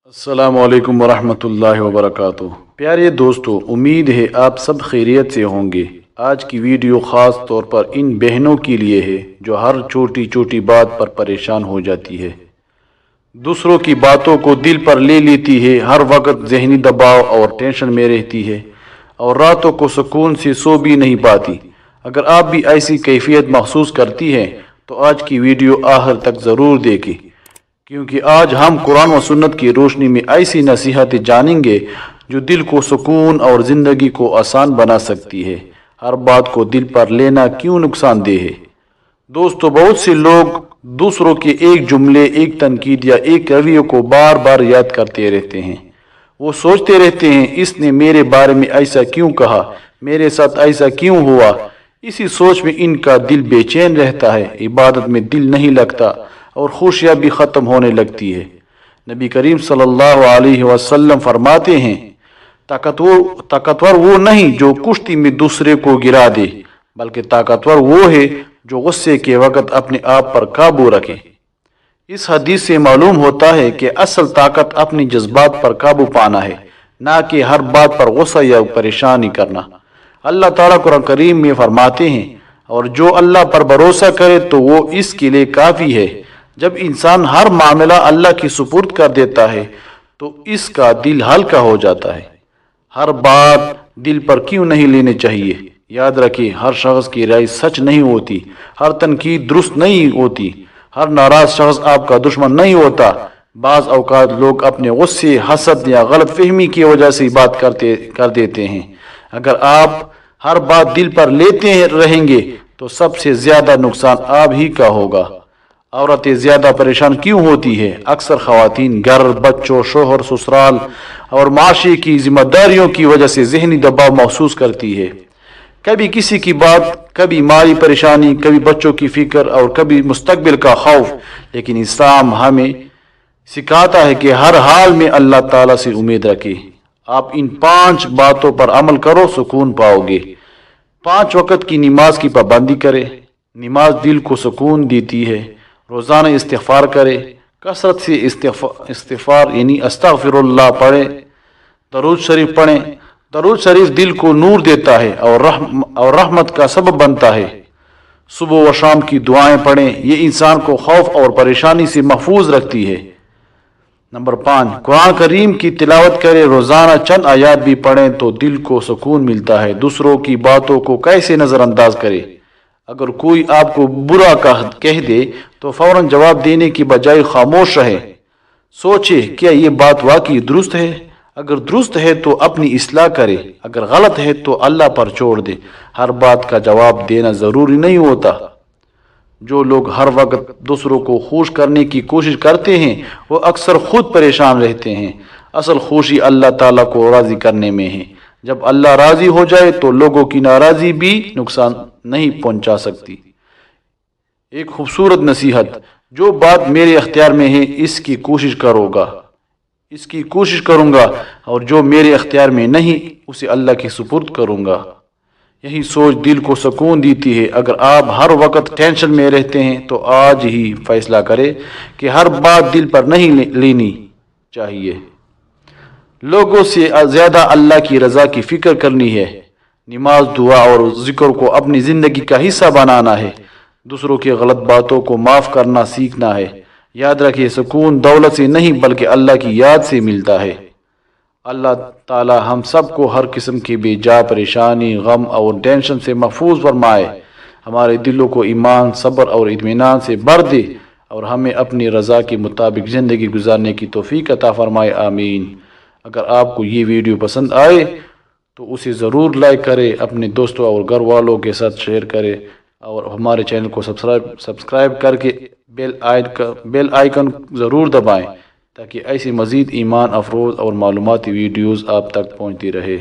अस्सलामु अलैकुम वरहमतुल्लाहि वबरकातुह। प्यारे दोस्तों, उम्मीद है आप सब खैरियत से होंगे। आज की वीडियो ख़ास तौर पर इन बहनों के लिए है जो हर छोटी छोटी बात पर परेशान हो जाती है, दूसरों की बातों को दिल पर ले लेती है, हर वक्त जहनी दबाव और टेंशन में रहती है और रातों को सुकून से सो भी नहीं पाती। अगर आप भी ऐसी कैफियत महसूस करती हैं तो आज की वीडियो आखिर तक ज़रूर देखें, क्योंकि आज हम कुरान व सुन्नत की रोशनी में ऐसी नसीहतें जानेंगे जो दिल को सुकून और ज़िंदगी को आसान बना सकती है। हर बात को दिल पर लेना क्यों नुकसानदेह है। दोस्तों, बहुत से लोग दूसरों के एक जुमले, एक तनकीद या एक रवैये को बार बार याद करते रहते हैं। वो सोचते रहते हैं, इसने मेरे बारे में ऐसा क्यों कहा, मेरे साथ ऐसा क्यों हुआ। इसी सोच में इनका दिल बेचैन रहता है, इबादत में दिल नहीं लगता और खुशियाँ भी ख़त्म होने लगती है। नबी करीम सल्लल्लाहु अलैहि वसल्लम फरमाते हैं, ताकतवर वो नहीं जो कुश्ती में दूसरे को गिरा दे, बल्कि ताकतवर वो है जो गुस्से के वक़्त अपने आप पर काबू रखे। इस हदीस से मालूम होता है कि असल ताकत अपनी जज्बात पर काबू पाना है, ना कि हर बात पर गुस्सा या परेशानी करना। अल्लाह ताला कुरान करीम में फरमाते हैं, और जो अल्लाह पर भरोसा करे तो वो इसके लिए काफ़ी है। जब इंसान हर मामला अल्लाह की सुपुर्द कर देता है तो इसका दिल हल्का हो जाता है। हर बात दिल पर क्यों नहीं लेनी चाहिए। याद रखें, हर शख्स की राय सच नहीं होती, हर तनकीद दुरुस्त नहीं होती, हर नाराज शख्स आपका दुश्मन नहीं होता। बाज़ औक़ात लोग अपने गुस्से, हसद या गलत फहमी की वजह से बात कर देते हैं। अगर आप हर बात दिल पर लेते रहेंगे तो सबसे ज़्यादा नुकसान आप ही का होगा। औरतें ज़्यादा परेशान क्यों होती है? अक्सर ख़वातीन घर, बच्चों, शोहर, ससुराल और माशी की जिम्मेदारियों की वजह से ज़हनी दबाव महसूस करती है। कभी किसी की बात, कभी माली परेशानी, कभी बच्चों की फ़िक्र और कभी मुस्तकबिल का खौफ। लेकिन इस्लाम हमें सिखाता है कि हर हाल में अल्लाह ताला से उम्मीद रखें। आप इन 5 बातों पर अमल करो, सुकून पाओगे। 5 वक़्त की नमाज की पाबंदी करें। नमाज दिल को सुकून देती है। रोज़ाना इस्तिग़फ़ार करें, कसरत से इस्तिग़फ़ार यानी अस्तग़फ़िरुल्लाह पढ़ें, दरूद शरीफ पढ़ें। दरूद शरीफ दिल को नूर देता है और रहमत का सबब बनता है। सुबह व शाम की दुआएं पढ़ें, ये इंसान को खौफ और परेशानी से महफूज रखती है। नंबर 5, कुरान करीम की तिलावत करें। रोज़ाना चंद आयात भी पढ़ें तो दिल को सुकून मिलता है। दूसरों की बातों को कैसे नज़रअंदाज करें। अगर कोई आपको बुरा कह दे तो फौरन जवाब देने की बजाय खामोश रहे। सोचे, क्या ये बात वाकई दुरुस्त है? अगर दुरुस्त है तो अपनी इस्लाह करे, अगर गलत है तो अल्लाह पर छोड़ दे। हर बात का जवाब देना ज़रूरी नहीं होता। जो लोग हर वक्त दूसरों को खुश करने की कोशिश करते हैं वो अक्सर खुद परेशान रहते हैं। असल खुशी अल्लाह ताला को राज़ी करने में है। जब अल्लाह राज़ी हो जाए तो लोगों की नाराज़ी भी नुकसान नहीं पहुंचा सकती। एक खूबसूरत नसीहत, जो बात मेरे अख्तियार में है इसकी कोशिश करूँगा और जो मेरे अख्तियार में नहीं उसे अल्लाह के सुपुर्द करूँगा। यही सोच दिल को सुकून देती है। अगर आप हर वक्त टेंशन में रहते हैं तो आज ही फैसला करें कि हर बात दिल पर नहीं लेनी चाहिए। लोगों से ज़्यादा अल्लाह की रज़ा की फ़िक्र करनी है। नमाज, दुआ और ज़िक्र को अपनी ज़िंदगी का हिस्सा बनाना है। दूसरों की गलत बातों को माफ़ करना सीखना है। याद रखिए, सुकून दौलत से नहीं बल्कि अल्लाह की याद से मिलता है। अल्लाह ताला हम सबको हर किस्म की बेजा परेशानी, गम और टेंशन से महफूज फरमाए। हमारे दिलों को ईमान, सब्र और इत्मीनान से भर दे और हमें अपनी रज़ा के मुताबिक ज़िंदगी गुजारने की तौफीक अता फरमाए। आमीन। अगर आपको ये वीडियो पसंद आए तो उसे ज़रूर लाइक करें, अपने दोस्तों और घर वालों के साथ शेयर करें और हमारे चैनल को सब्सक्राइब करके बेल आइकन ज़रूर दबाएं ताकि ऐसी मज़ीद ईमान अफरोज़ और मालूमाती वीडियोज़ आप तक पहुँचती रहे।